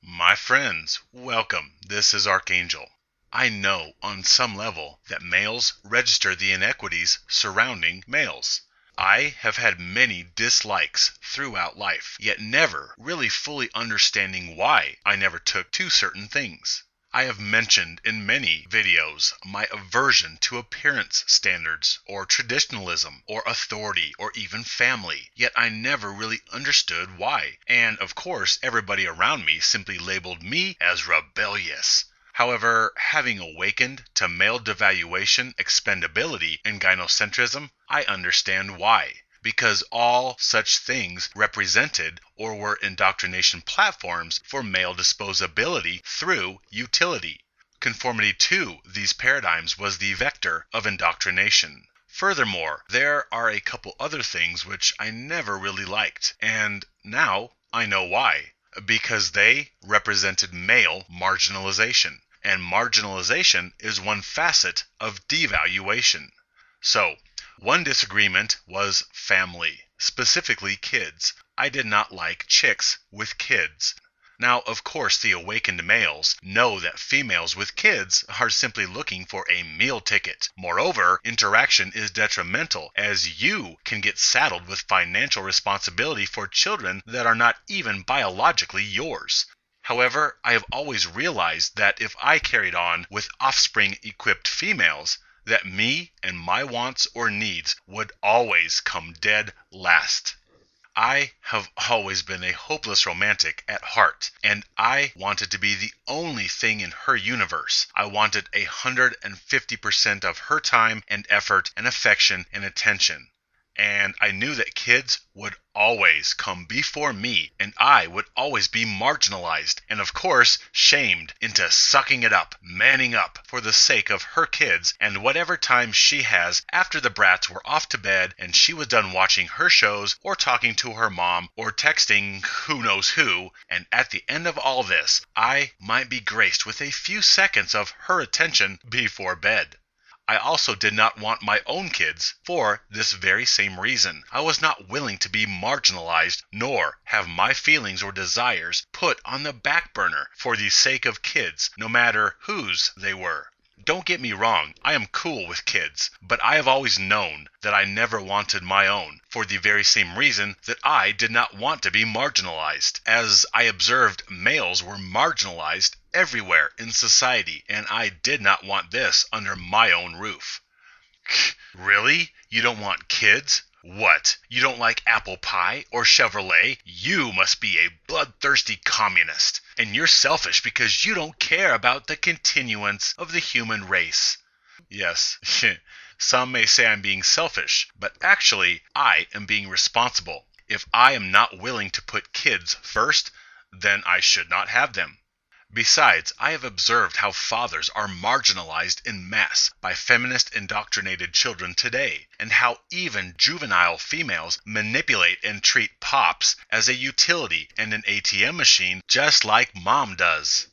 My friends, welcome. This is Archangel. I know on some level that males register the inequities surrounding males. I have had many dislikes throughout life, yet never really fully understanding why I never took to certain things. I have mentioned in many videos my aversion to appearance standards, or traditionalism, or authority, or even family, yet I never really understood why. And of course, everybody around me simply labeled me as rebellious. However, having awakened to male devaluation, expendability, and gynocentrism, I understand why. Because all such things represented or were indoctrination platforms for male disposability through utility. Conformity to these paradigms was the vector of indoctrination. Furthermore, there are a couple other things which I never really liked, and now I know why. Because they represented male marginalization, and marginalization is one facet of devaluation. So, one disagreement was family, specifically kids. I did not like chicks with kids. Now, of course, the awakened males know that females with kids are simply looking for a meal ticket. Moreover, interaction is detrimental, as you can get saddled with financial responsibility for children that are not even biologically yours. However, I have always realized that if I carried on with offspring-equipped females, that me and my wants or needs would always come dead last. I have always been a hopeless romantic at heart, and I wanted to be the only thing in her universe. I wanted 150% of her time and effort and affection and attention. And I knew that kids would always come before me, and I would always be marginalized and, of course, shamed into sucking it up, manning up for the sake of her kids and whatever time she has after the brats were off to bed and she was done watching her shows or talking to her mom or texting who knows who. And at the end of all this, I might be graced with a few seconds of her attention before bed. I also did not want my own kids for this very same reason. I was not willing to be marginalized nor have my feelings or desires put on the back burner for the sake of kids, no matter whose they were. Don't get me wrong, I am cool with kids, but I have always known that I never wanted my own, for the very same reason that I did not want to be marginalized, as I observed males were marginalized everywhere in society, and I did not want this under my own roof. Really? You don't want kids? What? You don't like apple pie or Chevrolet? You must be a bloodthirsty communist. And you're selfish because you don't care about the continuance of the human race. Yes, some may say I'm being selfish, but actually I am being responsible. If I am not willing to put kids first, then I should not have them. Besides, I have observed how fathers are marginalized en masse by feminist indoctrinated children today, and how even juvenile females manipulate and treat pops as a utility and an ATM machine just like mom does.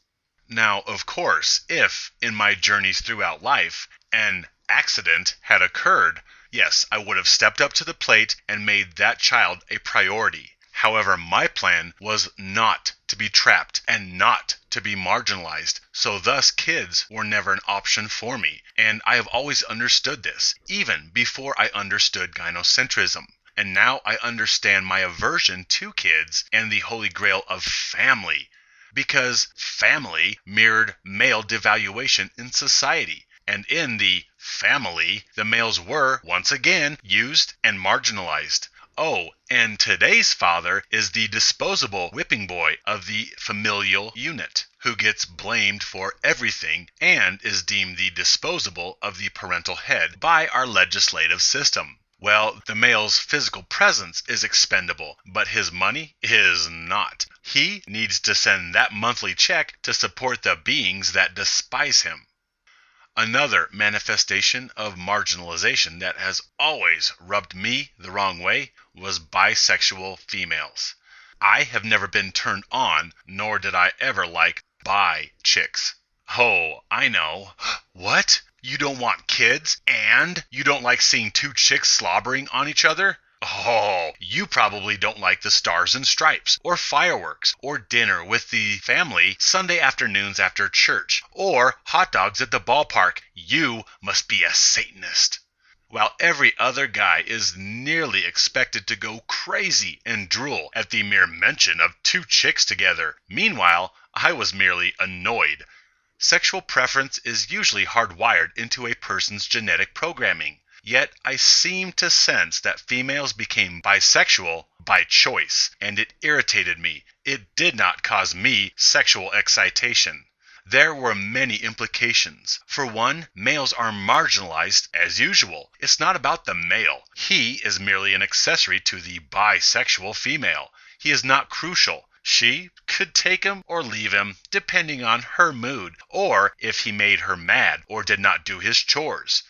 Now, of course, if, in my journeys throughout life, an accident had occurred, yes, I would have stepped up to the plate and made that child a priority. However, my plan was not to be trapped and not to be marginalized, so thus kids were never an option for me, and I have always understood this, even before I understood gynocentrism. And now I understand my aversion to kids and the holy grail of family, because family mirrored male devaluation in society, and in the family, the males were, once again, used and marginalized. Oh, and today's father is the disposable whipping boy of the familial unit, who gets blamed for everything and is deemed the disposable of the parental head by our legislative system. Well, the male's physical presence is expendable, but his money is not. He needs to send that monthly check to support the beings that despise him. Another manifestation of marginalization that has always rubbed me the wrong way was bisexual females. I have never been turned on, nor did I ever like bi chicks. Oh, I know. What? You don't want kids, and you don't like seeing two chicks slobbering on each other? Oh, you probably don't like the stars and stripes, or fireworks, or dinner with the family Sunday afternoons after church, or hot dogs at the ballpark. You must be a Satanist. While every other guy is nearly expected to go crazy and drool at the mere mention of two chicks together. Meanwhile, I was merely annoyed. Sexual preference is usually hardwired into a person's genetic programming. Yet I seem to sense that females became bisexual by choice, and it irritated me. It did not cause me sexual excitation. There were many implications. For one, males are marginalized as usual. It's not about the male. He is merely an accessory to the bisexual female. He is not crucial. She could take him or leave him, depending on her mood, or if he made her mad or did not do his chores.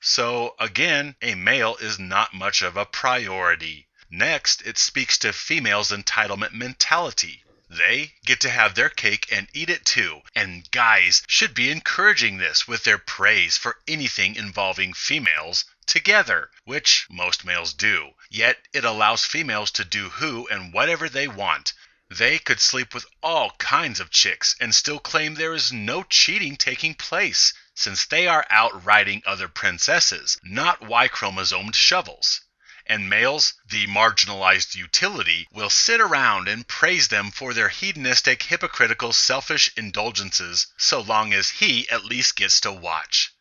So, again, a male is not much of a priority. Next, it speaks to females' entitlement mentality. They get to have their cake and eat it too, and guys should be encouraging this with their praise for anything involving females together, which most males do. Yet, it allows females to do who and whatever they want. They could sleep with all kinds of chicks and still claim there is no cheating taking place, since they are out riding other princesses, not Y-chromosomed shovels. And males, the marginalized utility, will sit around and praise them for their hedonistic, hypocritical, selfish indulgences, so long as he at least gets to watch.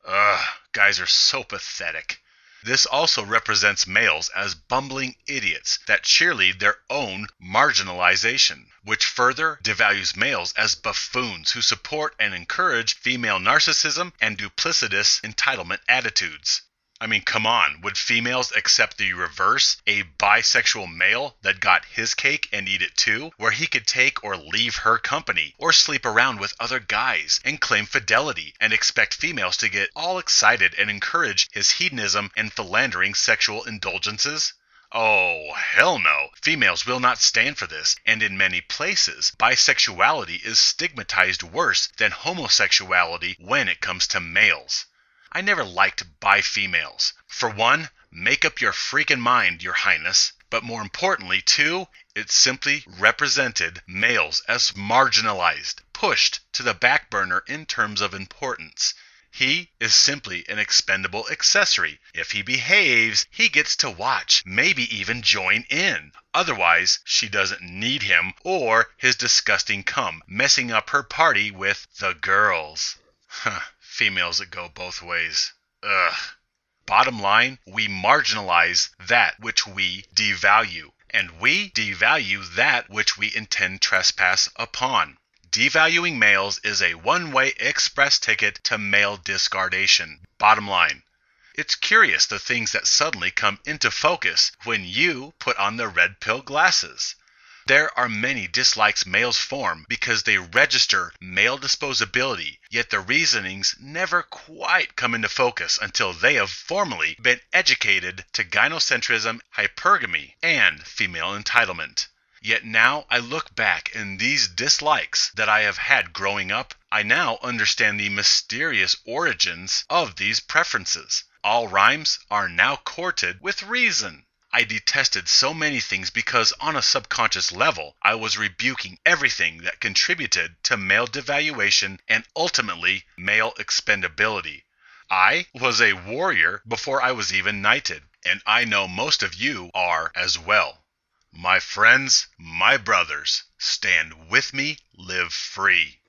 Ugh, guys are so pathetic. This also represents males as bumbling idiots that cheerlead their own marginalization, which further devalues males as buffoons who support and encourage female narcissism and duplicitous entitlement attitudes. I mean, come on, would females accept the reverse? A bisexual male that got his cake and eat it too, where he could take or leave her company, or sleep around with other guys, and claim fidelity, and expect females to get all excited and encourage his hedonism and philandering sexual indulgences? Oh, hell no. Females will not stand for this, and in many places, bisexuality is stigmatized worse than homosexuality when it comes to males. I never liked bi-females. For one, make up your freaking mind, Your Highness. But more importantly, too, it simply represented males as marginalized, pushed to the back burner in terms of importance. He is simply an expendable accessory. If he behaves, he gets to watch, maybe even join in. Otherwise, she doesn't need him or his disgusting cum, messing up her party with the girls. Females that go both ways. Ugh. Bottom line, we marginalize that which we devalue, and we devalue that which we intend trespass upon. Devaluing males is a one-way express ticket to male discardation. Bottom line. It's curious the things that suddenly come into focus when you put on the red pill glasses. There are many dislikes males form because they register male disposability, yet the reasonings never quite come into focus until they have formally been educated to gynocentrism, hypergamy, and female entitlement. Yet now I look back and these dislikes that I have had growing up, I now understand the mysterious origins of these preferences. All rhymes are now courted with reason. I detested so many things because on a subconscious level, I was rebuking everything that contributed to male devaluation and ultimately male expendability. I was a warrior before I was even knighted, and I know most of you are as well. My friends, my brothers, stand with me, live free.